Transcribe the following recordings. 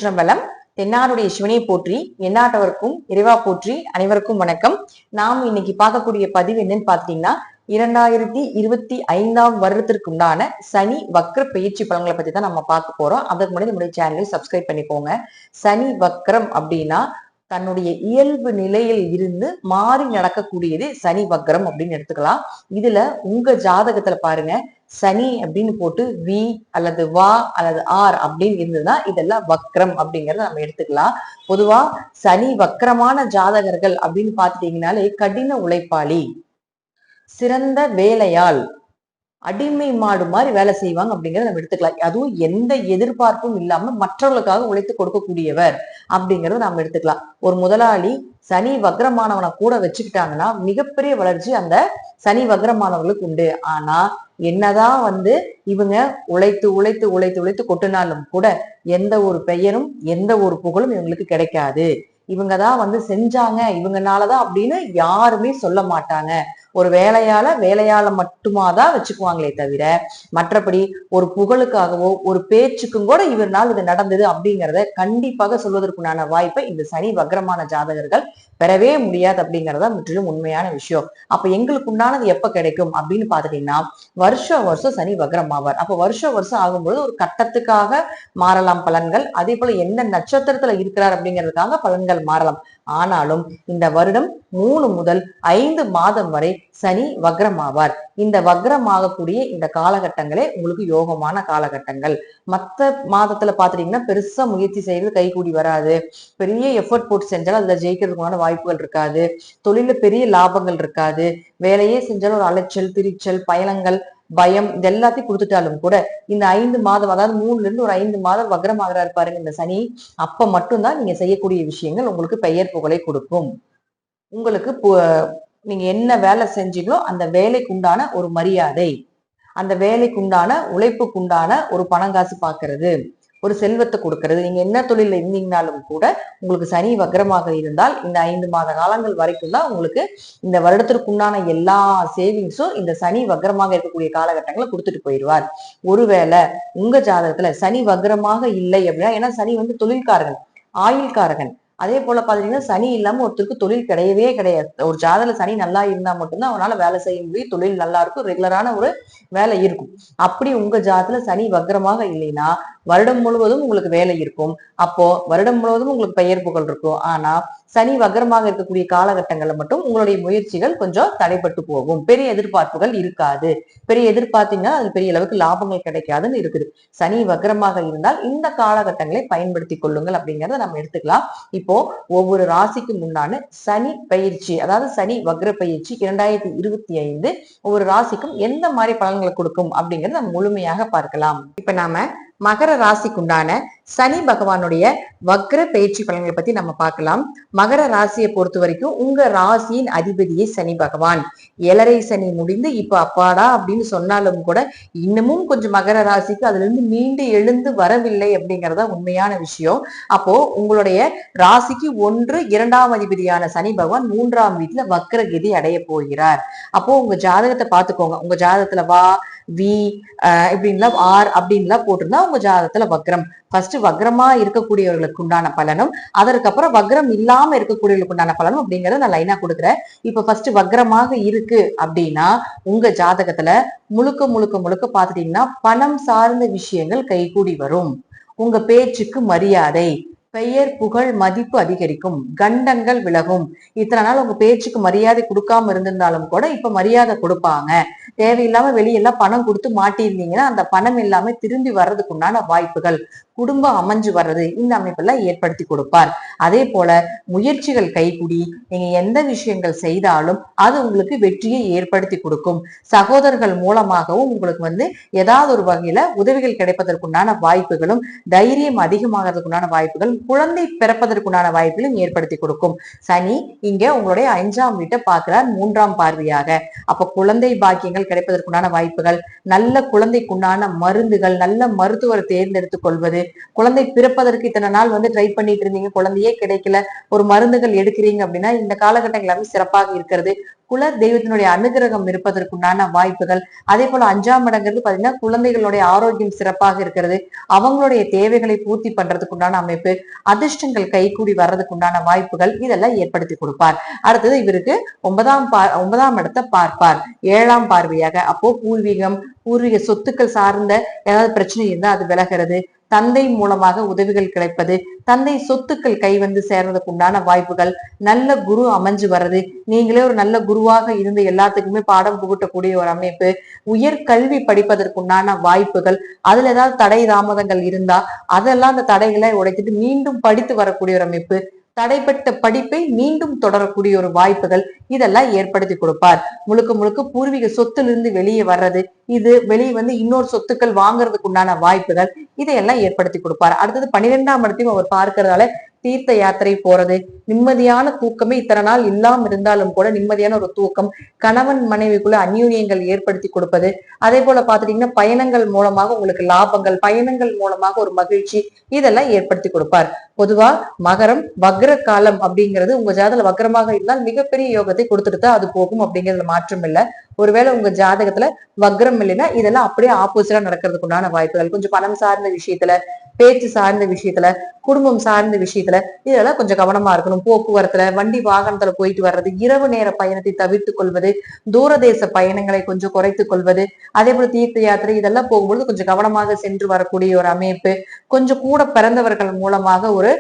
திருச்சிற்றம்பலம். தென்னாருடைய சிவனை போற்றி, எந்நாட்டவருக்கும் இறைவா போற்றி. அனைவருக்கும் வணக்கம். நாம் இன்னைக்கு பார்க்கக்கூடிய பதிவு என்னன்னு பாத்தீங்கன்னா, 2025 வருடத்திற்கு உண்டான சனி வக்ர பயிற்சி பலன்களை பத்தி தான் நம்ம பார்க்க போறோம். அதுக்கு முன்னாடி நம்முடைய சேனலை சப்ஸ்கிரைப் பண்ணிக்கோங்க. சனி வக்ரம் அப்படின்னா தன்னுடைய இயல்பு நிலையில் இருந்து மாறி நடக்கக்கூடியது சனி வக்ரம் அப்படின்னு எடுத்துக்கலாம். இதுல உங்க ஜாதகத்துல பாருங்க, சனி அப்படின்னு போட்டு வி அல்லது வா அல்லது ஆர் அப்படின்னு இருந்ததுன்னா இதெல்லாம் வக்ரம் அப்படிங்கறத நம்ம எடுத்துக்கலாம். பொதுவா சனி வக்ரமான ஜாதகர்கள் அப்படின்னு பாத்துட்டீங்கன்னாலே கடின உழைப்பாளி, சிறந்த வேலையாள், அடிமை மாடு மாதிரி வேலை செய்வாங்க அப்படிங்கறத நம்ம எடுத்துக்கலாம். அதுவும் எந்த எதிர்பார்ப்பும் இல்லாம மற்றவர்களுக்காக உழைத்து கொடுக்கக்கூடியவர் அப்படிங்கறத நம்ம எடுத்துக்கலாம். ஒரு முதலாளி சனி வக்ரமானவனை கூட வச்சுக்கிட்டாங்கன்னா மிகப்பெரிய வளர்ச்சி அந்த சனி வக்ரமானவர்களுக்கு உண்டு. ஆனா என்னதான் இவங்க உழைத்து உழைத்து உழைத்து உழைத்து கொட்டினாலும் கூட எந்த ஒரு பெயரும் எந்த ஒரு புகழும் இவங்களுக்கு கிடைக்காது. இவங்கதான் செஞ்சாங்க, இவங்கனாலதான் அப்படின்னு யாருமே சொல்ல மாட்டாங்க. ஒரு வேலையால மட்டுமாதான் வச்சுக்குவாங்களே தவிர மற்றபடி ஒரு புகழுக்காகவோ ஒரு பேச்சுக்கும் கூட இவர்னால் இது நடந்தது அப்படிங்கிறத கண்டிப்பாக சொல்வதற்குண்டான வாய்ப்பை இந்த சனி வக்ரமான ஜாதகர்கள் பெறவே முடியாது அப்படிங்கறத முற்றிலும் உண்மையான விஷயம். அப்ப எங்களுக்கு உண்டானது எப்ப கிடைக்கும் அப்படின்னு பாத்துட்டீங்கன்னா, வருஷம் சனி வக்ரம் ஆவார். அப்ப வருஷம் ஆகும்போது ஒரு கட்டத்துக்காக மாறலாம் பலன்கள். அதே போல எந்த நட்சத்திரத்துல இருக்கிறார் அப்படிங்கிறதுக்காக பலன்கள் மாறலாம். ஆனாலும் இந்த வருடம் 3 முதல் 5 மாதம் வரை சனி வக்ரம் ஆவார். இந்த வக்ரம் ஆகக்கூடிய இந்த காலகட்டங்களே உங்களுக்கு யோகமான காலகட்டங்கள். மத்த மாதத்துல பாத்துட்டீங்கன்னா பெருசா முயற்சி செய்யறது கைகூடி வராது. பெரிய எஃபர்ட் போட்டு செஞ்சாலும் அதுல ஜெயிக்கிறதுக்கான வாய்ப்புகள் இருக்காது. தொழில பெரிய லாபங்கள் இருக்காது. வேலையே செஞ்சாலும் ஒரு அலைச்சல், திரிச்சல், பயணங்கள், பயம் இது எல்லாத்தையும் கொடுத்துட்டாலும் கூட இந்த 5 மாதம், அதாவது 3ல இருந்து ஒரு 5 மாதம் வக்ரம் ஆகிறாரு பாருங்க இந்த சனி, அப்ப மட்டும்தான் நீங்க செய்யக்கூடிய விஷயங்கள் உங்களுக்கு பெயர் புகழை கொடுக்கும். உங்களுக்கு நீங்க என்ன வேலை செஞ்சீங்களோ அந்த வேலைக்கு உண்டான ஒரு மரியாதை, அந்த வேலைக்கு உண்டான உழைப்புக்கு உண்டான ஒரு பணங்காசு பாக்குறது, ஒரு செல்வத்தை கொடுக்கறது. நீங்க என்ன தொழில இருந்தீங்கனாலும் கூட உங்களுக்கு சனி வக்ரமாக இருந்தால் இந்த 5 மாத காலங்கள் வரைக்கும் தான் உங்களுக்கு இந்த வருடத்திற்கு உண்டான எல்லா சேவிங்ஸும் இந்த சனி வக்ரமாக இருக்கக்கூடிய காலகட்டங்களை கொடுத்துட்டு போயிடுவார். ஒருவேளை உங்க ஜாதகத்துல சனி வக்ரமாக இல்லை அப்படின்னா, ஏன்னா சனி தொழில்காரகன், ஆயுள்காரகன். அதே போல பாத்தீங்கன்னா சனி இல்லாம ஒருத்தருக்கு தொழில் கிடையவே கிடையாது. ஒரு ஜாதகத்துல சனி நல்லா இருந்தா மட்டும்தான் அவனால வேலை செய்ய முடியும், தொழில் நல்லா இருக்கும், ரெகுலரான ஒரு வேலை இருக்கும். அப்படி உங்க ஜாதகத்துல சனி வக்ரமாக இல்லைன்னா வருடம் முழுவதும் உங்களுக்கு வேலை இருக்கும். அப்போ வருடம் முழுவதும் உங்களுக்கு பெயர் புகழ் இருக்கும். ஆனா சனி வக்ரமாக இருக்கக்கூடிய காலகட்டங்கள்ல மட்டும் உங்களுடைய முயற்சிகள் கொஞ்சம் தடைப்பட்டு போகும். பெரிய எதிர்பார்ப்புகள் இருக்காது. பெரிய எதிர்பார்த்தீங்கன்னா அது பெரிய அளவுக்கு லாபங்கள் கிடைக்காதுன்னு இருக்குது. சனி வக்ரமாக இருந்தால் இந்த காலகட்டங்களை பயன்படுத்தி கொள்ளுங்கள் அப்படிங்கறத நம்ம எடுத்துக்கலாம். இப்போ ஒவ்வொரு ராசிக்கு முன்னான சனி பயிற்சி, அதாவது சனி வக்ர பயிற்சி 2025 ஒவ்வொரு ராசிக்கும் எந்த மாதிரி பலன்களை கொடுக்கும் அப்படிங்கறத நம்ம முழுமையாக பார்க்கலாம். இப்ப நாம மகர ராசிக்குண்டான சனி பகவானுடைய வக்ர பயிற்சி பலன்களை பத்தி நம்ம பார்க்கலாம். மகர ராசியை பொறுத்த வரைக்கும் உங்க ராசியின் அதிபதியே சனி பகவான். 7.5 சனி முடிந்து இப்ப அப்பாடா அப்படின்னு சொன்னாலும் கூட இன்னமும் கொஞ்சம் மகர ராசிக்கு அதுல இருந்து மீண்டு எழுந்து வரவில்லை அப்படிங்கறத உண்மையான விஷயம். அப்போ உங்களுடைய ராசிக்கு 1, 2ஆம் அதிபதியான சனி பகவான் 3ஆம் வீட்டுல வக்ரகதி அடைய போகிறார். அப்போ உங்க ஜாதகத்தை பாத்துக்கோங்க. உங்க ஜாதகத்துல வா, வி இப்படின்லாம் ஆர் அப்படின்லாம் போட்டிருந்தா உங்க ஜாதகத்துல வக்ரம். ஃபர்ஸ்ட் வக்ரமா இருக்கக்கூடியவர்களுக்கு உண்டான பலனும், அதற்கப்புறம் வக்ரம் இல்லாம இருக்கக்கூடியவர்களுக்கு உண்டான பலனும் அப்படிங்கறத நான் லைனா கொடுக்குறேன். இப்ப ஃபர்ஸ்ட் வக்ரமாக இருக்கு அப்படின்னா உங்க ஜாதகத்துல முழுக்க முழுக்க முழுக்க பாத்துட்டீங்கன்னா பணம் சார்ந்த விஷயங்கள் கைகூடி வரும். உங்க பேச்சுக்கு மரியாதை, பெயர் புகழ் மதிப்பு அதிகரிக்கும், கண்டங்கள் விலகும். இத்தனை நாள் உங்க பேச்சுக்கு மரியாதை கொடுக்காம இருந்திருந்தாலும் கூட இப்ப மரியாதை கொடுப்பாங்க. தேவையில்லாம வெளியெல்லாம் பணம் கொடுத்து மாட்டியிருந்தீங்கன்னா அந்த பணம் எல்லாமே திரும்பி வர்றதுக்கு உண்டான வாய்ப்புகள், குடும்பம் அமைஞ்சு வர்றது, இந்த அமைப்பெல்லாம் ஏற்படுத்தி கொடுப்பார். அதே போல முயற்சிகள் கைகூடி நீங்க எந்த விஷயங்கள் செய்தாலும் அது உங்களுக்கு வெற்றியை ஏற்படுத்தி கொடுக்கும். சகோதரர்கள் மூலமாகவும் உங்களுக்கு ஏதாவது ஒரு வகையில உதவிகள் கிடைப்பதற்குண்டான வாய்ப்புகளும், தைரியம் அதிகமாகிறதுக்குண்டான வாய்ப்புகள், குழந்தை பிறப்பதற்குண்டான வாய்ப்புகளும் ஏற்படுத்தி கொடுக்கும். சனி இங்க உங்களுடைய 5ஆம் வீட்டை பார்க்கிறார் 3ஆம் பார்வையாக. அப்ப குழந்தை பாக்கியங்கள் கிடைப்பதற்குண்டான வாய்ப்புகள், நல்ல குழந்தைக்குண்டான மருந்துகள், நல்ல மருத்துவரை தேர்ந்தெடுத்துக் கொள்வது, குழந்தை பிறப்பதற்கு இத்தனை நாள் வந்து ட்ரை பண்ணிட்டு இருந்தீங்க, குழந்தையே கிடைக்கல, ஒரு மருந்துகள் எடுக்கிறீங்க அப்படின்னா இந்த காலகட்டம் எல்லாமே சிறப்பாக இருக்கிறது. குல தெய்வத்தினுடைய அனுகிரகம் இருப்பதற்குண்டான வாய்ப்புகள். அதே போல 5ஆம் இடங்கிறது பாத்தீங்கன்னா குழந்தைகளுடைய ஆரோக்கியம் சிறப்பாக இருக்கிறது, அவங்களுடைய தேவைகளை பூர்த்தி பண்றதுக்கு உண்டான அமைப்பு, அதிர்ஷ்டங்கள் கைகூடி வர்றதுக்கு உண்டான வாய்ப்புகள் இதெல்லாம் ஏற்படுத்தி கொடுப்பார். அடுத்தது இவருக்கு 9ஆம் இடத்தை பார்ப்பார் 7ஆம் பார்வையாக. அப்போ பூர்வீக சொத்துக்கள் சார்ந்த ஏதாவது பிரச்சனை இருந்தா அது விலகிறது, தந்தை மூலமாக உதவிகள் கிடைப்பது, தந்தை சொத்துக்கள் கை வந்து சேர்றதுக்கு உண்டான வாய்ப்புகள், நல்ல குரு அமைஞ்சு வர்றது, நீங்களே ஒரு நல்ல குருவாக இருந்து எல்லாத்துக்குமே பாடம் புகட்டக்கூடிய ஒரு அமைப்பு, உயர் கல்வி படிப்பதற்குண்டான வாய்ப்புகள், அதுல ஏதாவது தடை தாமதங்கள் இருந்தா அதெல்லாம் அந்த தடைகளை உடைத்துட்டு மீண்டும் படித்து வரக்கூடிய ஒரு அமைப்பு, தடைப்பட்ட படிப்பை மீண்டும் தொடரக்கூடிய ஒரு வாய்ப்புகள் இதெல்லாம் ஏற்படுத்தி கொடுப்பார். முழுக்க முழுக்க பூர்வீக சொத்திலிருந்து வெளியே வர்றது, இது வெளியே வந்து இன்னொரு சொத்துக்கள் வாங்குறதுக்கு உண்டான வாய்ப்புகள் இதையெல்லாம் ஏற்படுத்தி கொடுப்பார். அடுத்தது 12ஆம் இடத்தையும் அவர் பார்க்கறதால தீர்த்த யாத்திரை போறது, நிம்மதியான தூக்கமே இத்தனை நாள் இல்லாம இருந்தாலும் கூட நிம்மதியான ஒரு தூக்கம், கணவன் மனைவிக்குள்ள அந்யூன்யங்கள் ஏற்படுத்தி கொடுப்பது, அதே போல பாத்துட்டீங்கன்னா பயணங்கள் மூலமாக உங்களுக்கு லாபங்கள், பயணங்கள் மூலமாக ஒரு மகிழ்ச்சி இதெல்லாம் ஏற்படுத்தி கொடுப்பார். பொதுவா மகரம் வக்ர காலம் அப்படிங்கிறது உங்க ஜாதகத்துல வக்ரமாக இருந்தால் மிகப்பெரிய யோகத்தை கொடுத்துட்டு தான் அது போகும், அப்படிங்கிறதுல மாற்றம் இல்லை. ஒருவேளை உங்க ஜாதகத்துல வக்ரம் இல்லைன்னா இதெல்லாம் அப்படியே ஆப்போசிட்டா நடக்கிறதுக்கு உண்டான வாய்ப்புகள். கொஞ்சம் பணம் சார்ந்த விஷயத்துல, பேச்சு சார்ந்த விஷயத்துல, குடும்பம் சார்ந்த விஷயத்துல இதெல்லாம் கொஞ்சம் கவனமா இருக்கணும். போக்குவரத்துல, வண்டி வாகனத்துல போயிட்டு வர்றது, இரவு நேர பயணத்தை தவிர்த்து கொள்வது, தூரதேச பயணங்களை கொஞ்சம் குறைத்துக் கொள்வது, அதே போல தீர்த்த யாத்திரை இதெல்லாம் போகும்பொழுது கொஞ்சம் கவனமாக சென்று வரக்கூடிய ஒரு அமைப்பு, கொஞ்சம் கூட பிறந்தவர்கள் மூலமாக ஒரு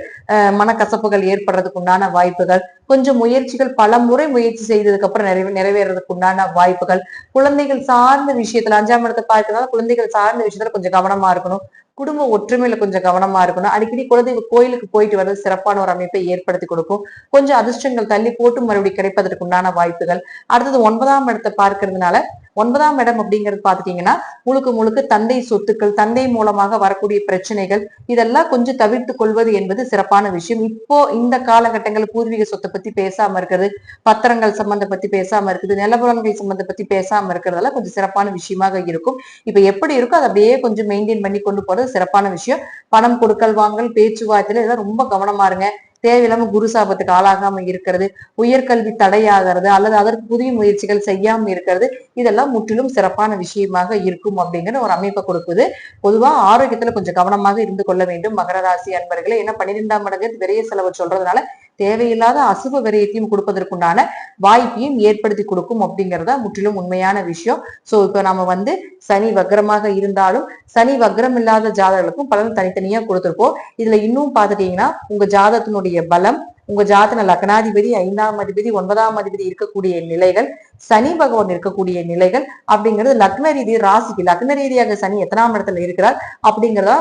மனக்கசப்புகள் ஏற்படுறதுக்கு உண்டான வாய்ப்புகள், கொஞ்சம் முயற்சிகள் பல முறை முயற்சி செய்ததுக்கு அப்புறம் நிறைவேறதுக்கு உண்டான வாய்ப்புகள், குழந்தைகள் சார்ந்த விஷயத்துல 5ஆம் இடத்தை பார்க்கிறதுனால குழந்தைகள் சார்ந்த விஷயத்துல கொஞ்சம் கவனமா இருக்கணும், குடும்ப ஒற்றுமையில கொஞ்சம் கவனமா இருக்கணும், அடிக்கடி குலதெய்வ கோயிலுக்கு போயிட்டு வர்றது சிறப்பான ஒரு அமைப்பை ஏற்படுத்தி கொடுக்கும். கொஞ்சம் அதிர்ஷ்டங்கள் தள்ளி போட்டு மறுபடியும் கிடைப்பதற்கு உண்டான வாய்ப்புகள். அடுத்தது 9ஆம் இடத்தை பார்க்கறதுனால 9ஆம் இடம் அப்படிங்கிறது பாத்துட்டீங்கன்னா முழுக்க முழுக்க தந்தை சொத்துக்கள், தந்தை மூலமாக வரக்கூடிய பிரச்சனைகள் இதெல்லாம் கொஞ்சம் தவிர்த்து கொள்வது என்பது சிறப்பான விஷயம். இப்போ இந்த காலகட்டங்கள் பூர்வீக சொத்தை பத்தி பேசாம இருக்கிறது, பத்திரங்கள் சம்பந்த பத்தி பேசாம இருக்குது, நிலபுலன்கள் சம்பந்த பத்தி பேசாம இருக்கிறதெல்லாம் கொஞ்சம் சிறப்பான விஷயமாக இருக்கும். இப்ப எப்படி இருக்கோ அதை அப்படியே கொஞ்சம் மெயின்டைன் பண்ணி கொண்டு போறது சிறப்பான விஷயம். பணம் கொடுக்கல் வாங்கல், பேச்சுவார்த்தையில இதெல்லாம் ரொம்ப கவனமா இருங்க. தேவையில்லாம குரு சாபத்துக்கு ஆளாகாம இருக்கிறது, உயர்கல்வி தடையாகிறது அல்லது அதற்கு புதிய முயற்சிகள் செய்யாம இருக்கிறது இதெல்லாம் முற்றிலும் சிறப்பான விஷயமாக இருக்கும் அப்படிங்கிற ஒரு அமைப்பை கொடுக்குது. பொதுவா ஆரோக்கியத்துல கொஞ்சம் கவனமாக இருந்து கொள்ள வேண்டும் மகர ராசி அன்பர்களே. ஏன்னா 12ஆம் இடங்கு விரைய செலவு சொல்றதுனால தேவையில்லாத அசுப விரயத்தையும் கொடுப்பதற்குண்டான வாய்ப்பையும் ஏற்படுத்தி கொடுக்கும் அப்படிங்கிறதா முற்றிலும் உண்மையான விஷயம். சோ இப்ப நம்ம வந்து சனி வக்ரமாக இருந்தாலும் சனி வக்ரம் இல்லாத ஜாதகர்களுக்கும் பலன் தனித்தனியா கொடுத்திருப்போம். இதுல இன்னும் பாத்துட்டீங்கன்னா உங்க ஜாதகத்தினுடைய பலம், உங்க ஜாதக லக்னாதிபதி, 5ஆம் அதிபதி, 9ஆம் அதிபதி இருக்கக்கூடிய நிலைகள், சனி பகவான் இருக்கக்கூடிய நிலைகள் அப்படிங்கிறது லக்ன ரீதி ராசிக்கு லக்ன ரீதியாக சனி எத்தனாம் இடத்துல இருக்கிறார் அப்படிங்கிறத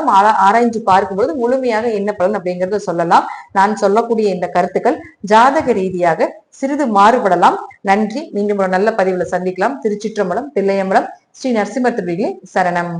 ஆராய்ச்சி பார்க்கும்போது முழுமையாக என்ன பலன் அப்படிங்கறத சொல்லலாம். நான் சொல்லக்கூடிய இந்த கருத்துக்கள் ஜாதக ரீதியாக சிறிது மாறுபடலாம். நன்றி. மீண்டும் ஒரு நல்ல பதிவுல சந்திக்கலாம். திருச்சிற்றம்பலம், தில்லையம்பலம், ஸ்ரீ நரசிம்மர் திருவிகை சரணம்.